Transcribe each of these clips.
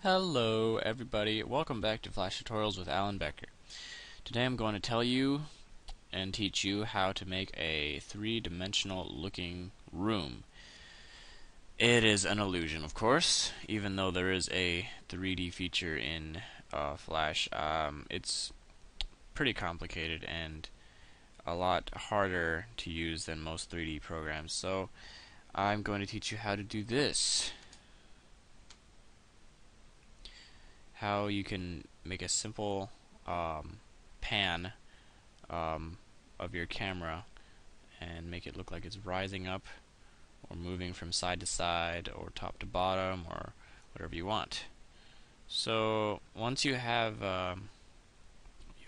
Hello everybody, welcome back to Flash Tutorials with Alan Becker. Today I'm going to tell you and teach you how to make a three-dimensional looking room. It is an illusion, of course, even though there is a 3D feature in Flash. It's pretty complicated and a lot harder to use than most 3D programs, so I'm going to teach you how to do this. How you can make a simple pan of your camera and make it look like it's rising up or moving from side to side or top to bottom or whatever you want. So once you have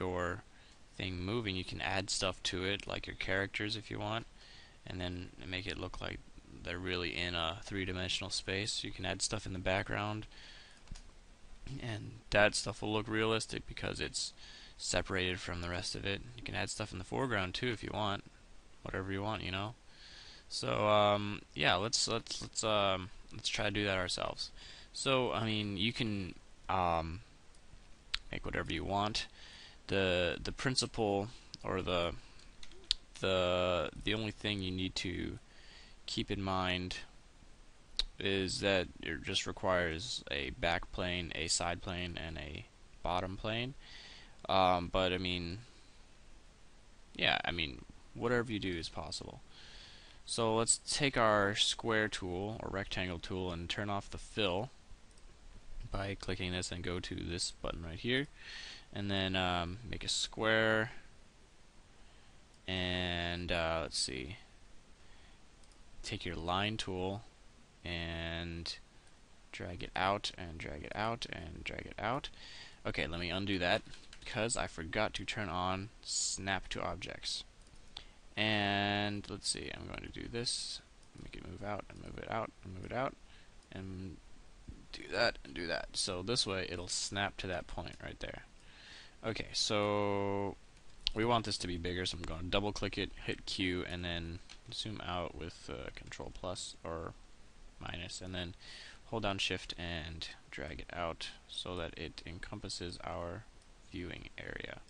your thing moving, you can add stuff to it, like your characters if you want, and then make it look like they're really in a three-dimensional space. You can add stuff in the background, and that stuff will look realistic because it's separated from the rest of it. You can add stuff in the foreground too if you want, whatever you want, you know. So yeah, let's try to do that ourselves. So I mean, you can make whatever you want. The principle or the only thing you need to keep in mind is that it just requires a back plane, a side plane, and a bottom plane. But I mean, yeah, I mean, whatever you do is possible. So let's take our square tool or rectangle tool and turn off the fill by clicking this and go to this button right here, and then make a square. And let's see, take your line tool and drag it out and drag it out and drag it out. Okay, let me undo that because I forgot to turn on snap to objects. And let's see, I'm going to do this, make it move out and move it out and move it out and do that and do that. So this way it'll snap to that point right there. Okay, so we want this to be bigger, so I'm going to double click it, hit Q, and then zoom out with Control plus or minus, and then hold down Shift and drag it out so that it encompasses our viewing area.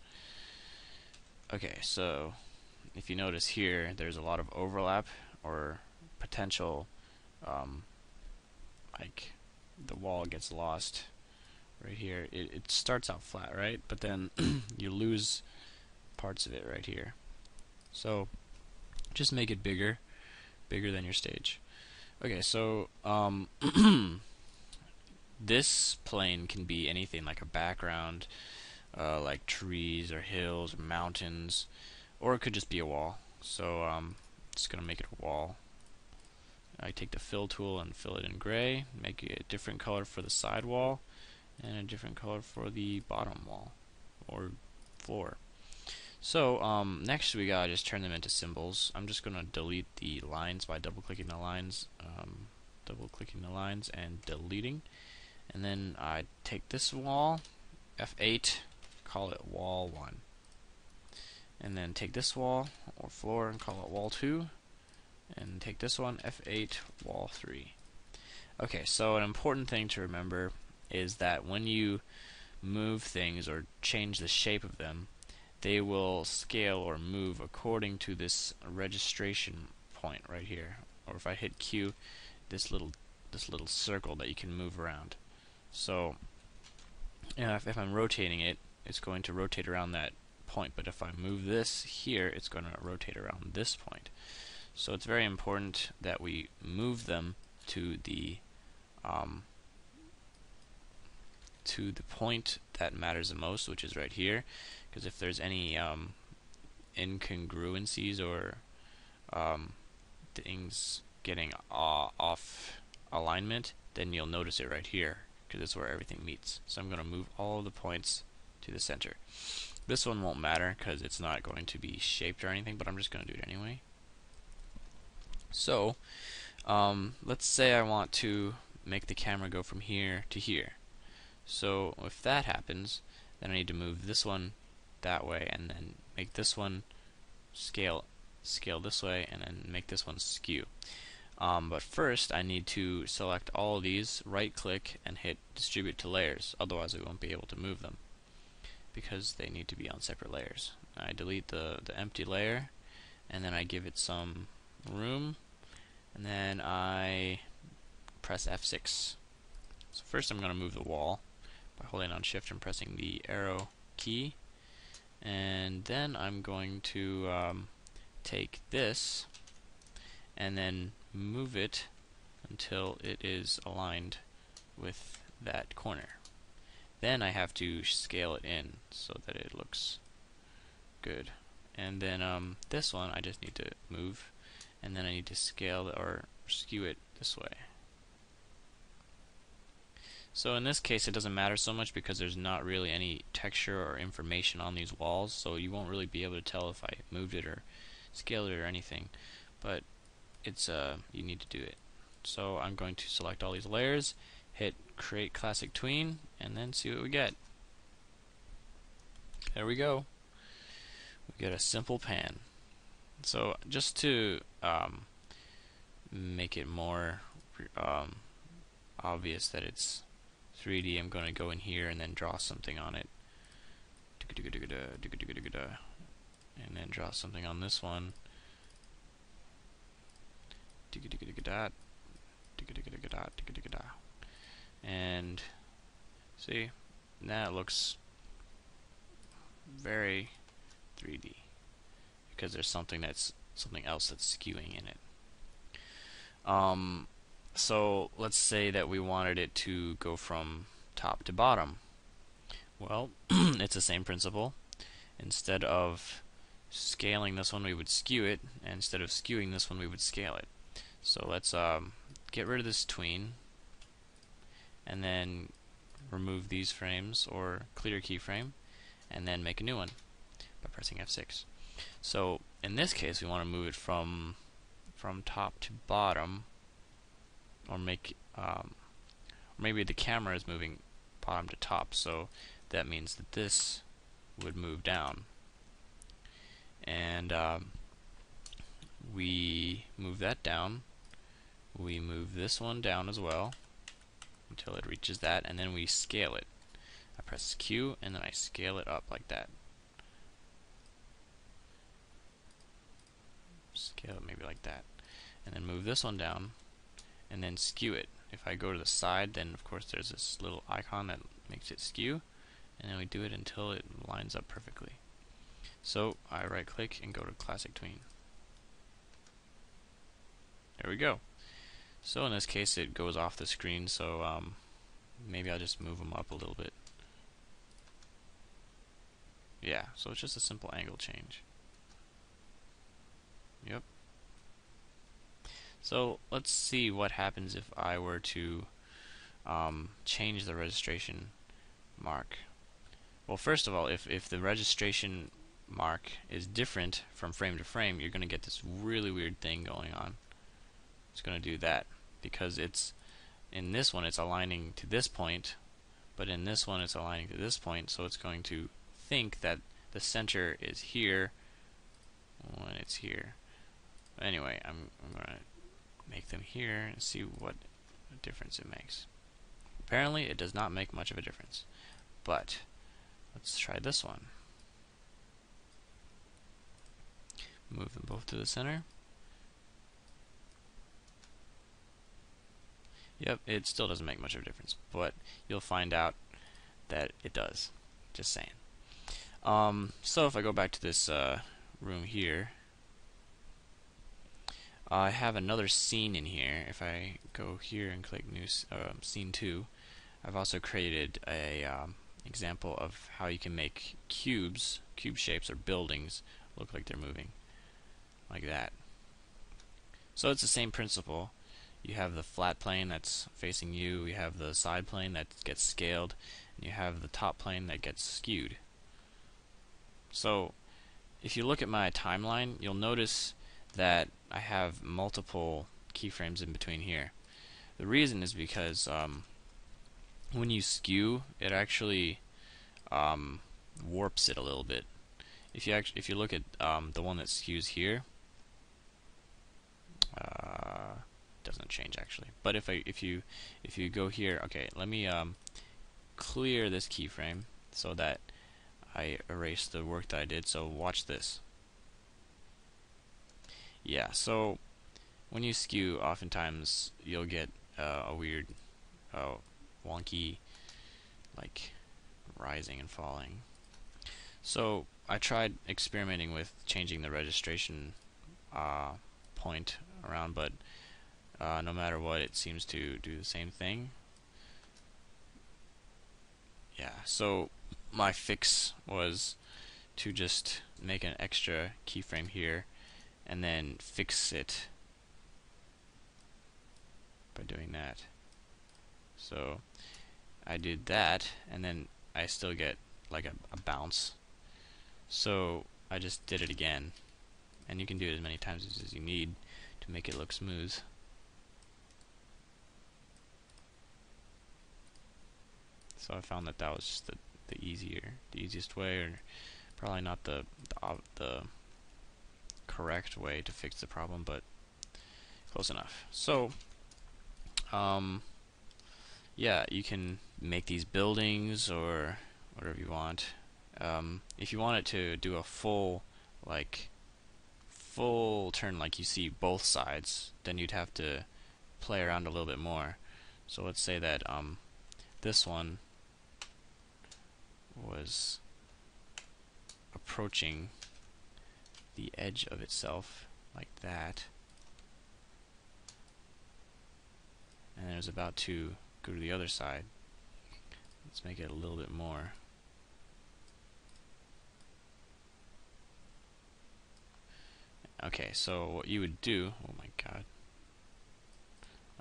Okay, so if you notice here, there's a lot of overlap or potential, like the wall gets lost right here. It starts out flat, right? But then you lose parts of it right here. So just make it bigger than your stage. Okay, so this plane can be anything, like a background, like trees or hills or mountains, or it could just be a wall. So just gonna make it a wall. I take the fill tool and fill it in gray, make it a different color for the side wall and a different color for the bottom wall or floor. So next we gotta just turn them into symbols. I'm just gonna delete the lines by double clicking the lines, and deleting. And then I take this wall, F8, call it wall 1. And then take this wall or floor and call it wall 2. And take this one, F8, wall 3. Okay, so an important thing to remember is that when you move things or change the shape of them, they will scale or move according to this registration point right here. Or if I hit Q, this little circle that you can move around. So if I'm rotating it, it's going to rotate around that point, but if I move this here, it's going to rotate around this point. So it's very important that we move them to the point that matters the most, which is right here, because if there's any incongruencies or things getting off alignment, then you'll notice it right here, because it's where everything meets. So I'm going to move all of the points to the center. This one won't matter because it's not going to be shaped or anything, but I'm just going to do it anyway. So let's say I want to make the camera go from here to here. So if that happens, then I need to move this one that way and then make this one scale this way and then make this one skew. But first I need to select all of these, right click and hit distribute to layers, otherwise we won't be able to move them because they need to be on separate layers. I delete the empty layer and then I give it some room and then I press F6. So first I'm going to move the wall by holding on shift and pressing the arrow key, and then I'm going to take this and then move it until it is aligned with that corner. Then I have to scale it in so that it looks good. And then this one I just need to move, and then I need to scale or skew it this way. So in this case it doesn't matter so much because there's not really any texture or information on these walls, so you won't really be able to tell if I moved it or scaled it or anything, but it's you need to do it. So I'm going to select all these layers, hit create classic tween, and then see what we get. There we go. We get a simple pan. So just to make it more obvious that it's 3D, I'm going to go in here and then draw something on it. And then draw something on this one. And see, that looks very 3D because there's something else that's skewing in it. So let's say that we wanted it to go from top to bottom. Well, it's the same principle. Instead of scaling this one, we would skew it, and instead of skewing this one, we would scale it. So let's get rid of this tween, and then remove these frames, or clear keyframe, and then make a new one by pressing F6. So in this case, we want to move it from top to bottom, or make maybe the camera is moving bottom to top, so that means that this would move down, and we move that down, we move this one down as well until it reaches that, and then we scale it. I press Q and then I scale it up like that. Scale it maybe like that, and then move this one down and then skew it. If I go to the side, then of course there's this little icon that makes it skew, and then we do it until it lines up perfectly. So I right click and go to classic tween. There we go. So in this case it goes off the screen, so maybe I'll just move them up a little bit. Yeah, so it's just a simple angle change. Yep. So let's see what happens if I were to change the registration mark. Well, first of all, if the registration mark is different from frame to frame, you're going to get this really weird thing going on. It's going to do that because it's in this one it's aligning to this point, but in this one it's aligning to this point, so it's going to think that the center is here when it's here. Anyway, I'm going to make them here and see what difference it makes. Apparently it does not make much of a difference, but let's try this one. Move them both to the center. Yep, it still doesn't make much of a difference, but you'll find out that it does. Just saying. So if I go back to this room here, I have another scene in here. If I go here and click new scene 2, I've also created a example of how you can make cube shapes or buildings look like they're moving like that. So it's the same principle. You have the flat plane that's facing you, you have the side plane that gets scaled, and you have the top plane that gets skewed. So if you look at my timeline, you'll notice that I have multiple keyframes in between here. The reason is because when you skew, it actually warps it a little bit. If you look at the one that skews here, doesn't change actually. But if you go here, okay, let me clear this keyframe so that I erase the work that I did. So watch this. Yeah, so when you skew, oftentimes you'll get a weird, wonky, like rising and falling. So I tried experimenting with changing the registration point around, but no matter what, it seems to do the same thing. Yeah, so my fix was to just make an extra keyframe here and then fix it by doing that. So I did that, and then I still get like a bounce. So I just did it again, and you can do it as many times as you need to make it look smooth. So I found that was just the easiest way, or probably not the correct way to fix the problem, but close enough. So yeah, you can make these buildings or whatever you want. If you want it to do a full turn, like you see both sides, then you'd have to play around a little bit more. So let's say that this one was approaching the edge of itself like that, and it was about to go to the other side. Let's make it a little bit more. Okay, so what you would do, oh my god.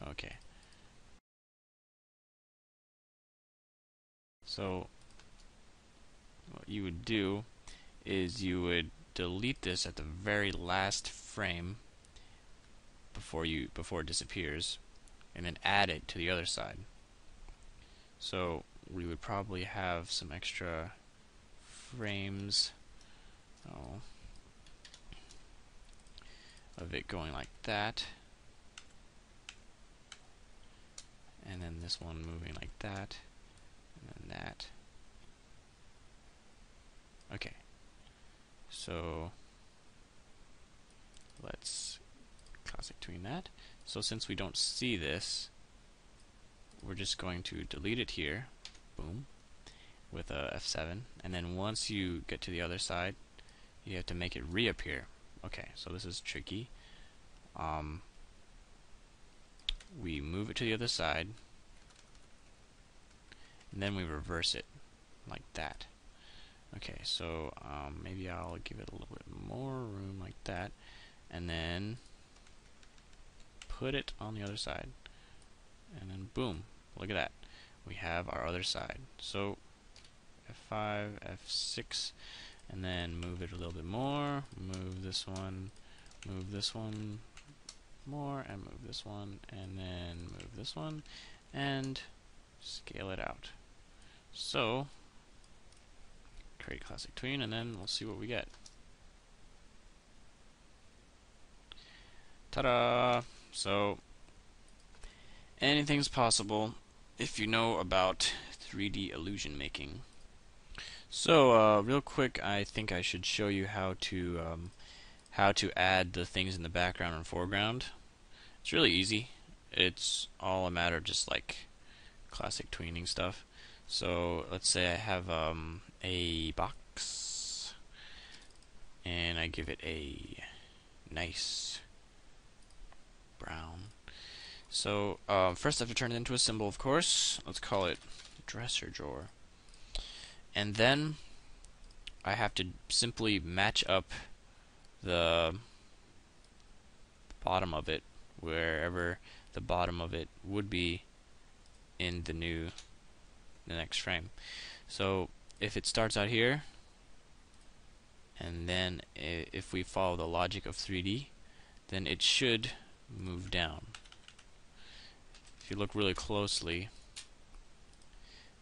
Okay. So what you would do is you would delete this at the very last frame before it disappears, and then add it to the other side. So we would probably have some extra frames of it going like that, and then this one moving like that, and then that. Okay, so let's classic tween that. So since we don't see this, we're just going to delete it here, boom, with a F7, and then once you get to the other side, you have to make it reappear. Okay, so this is tricky. We move it to the other side, and then we reverse it like that. Okay, so maybe I'll give it a little bit more room like that, and then put it on the other side, and then boom, look at that, we have our other side. So F5, F6, and then move it a little bit more, move this one more, and move this one, and then move this one, and scale it out. So create classic tween, and then we'll see what we get. Ta-da! So anything's possible if you know about 3D illusion making. So real quick, I think I should show you how to add the things in the background and foreground. It's really easy. It's all a matter of just like classic tweening stuff. So let's say I have a box, and I give it a nice brown. So first I have to turn it into a symbol, of course. Let's call it dresser drawer. And then I have to simply match up the bottom of it wherever the bottom of it would be in the next frame. So if it starts out here, and then if we follow the logic of 3D, then it should move down. If you look really closely,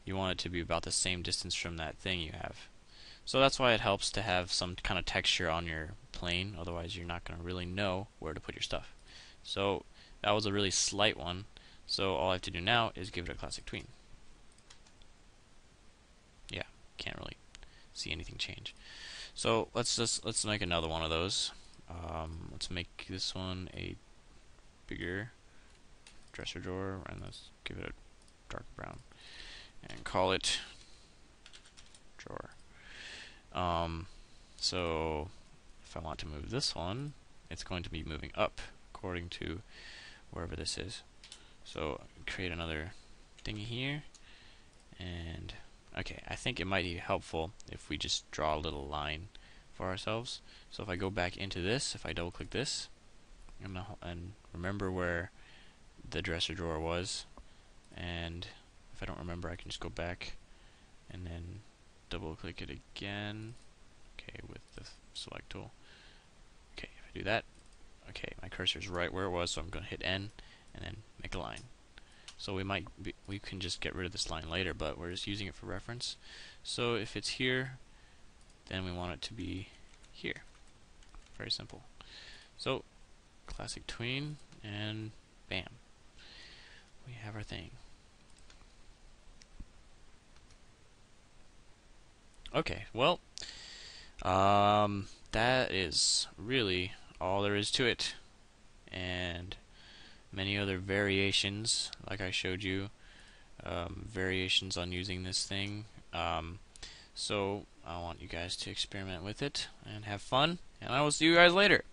you want it to be about the same distance from that thing you have. So that's why it helps to have some kind of texture on your plane, otherwise you're not going to really know where to put your stuff. So that was a really slight one. So all I have to do now is give it a classic tween. Yeah, can't really see anything change. So let's make another one of those. Let's make this one a bigger dresser drawer, and let's give it a dark brown and call it drawer. So if I want to move this one, it's going to be moving up according to wherever this is. So create another thingy here, and okay, I think it might be helpful if we just draw a little line for ourselves. So if I go back into this, if I double click this, and remember where the dresser drawer was, and if I don't remember, I can just go back and then double click it again, okay, with the select tool. Okay, if I do that, okay, my cursor is right where it was, so I'm going to hit N and then make a line. So we can just get rid of this line later, but we're just using it for reference. So if it's here, then we want it to be here. Very simple. So classic tween, and bam, we have our thing. Okay, well, that is really all there is to it, and many other variations, like I showed you, variations on using this thing. So I want you guys to experiment with it and have fun, and I will see you guys later.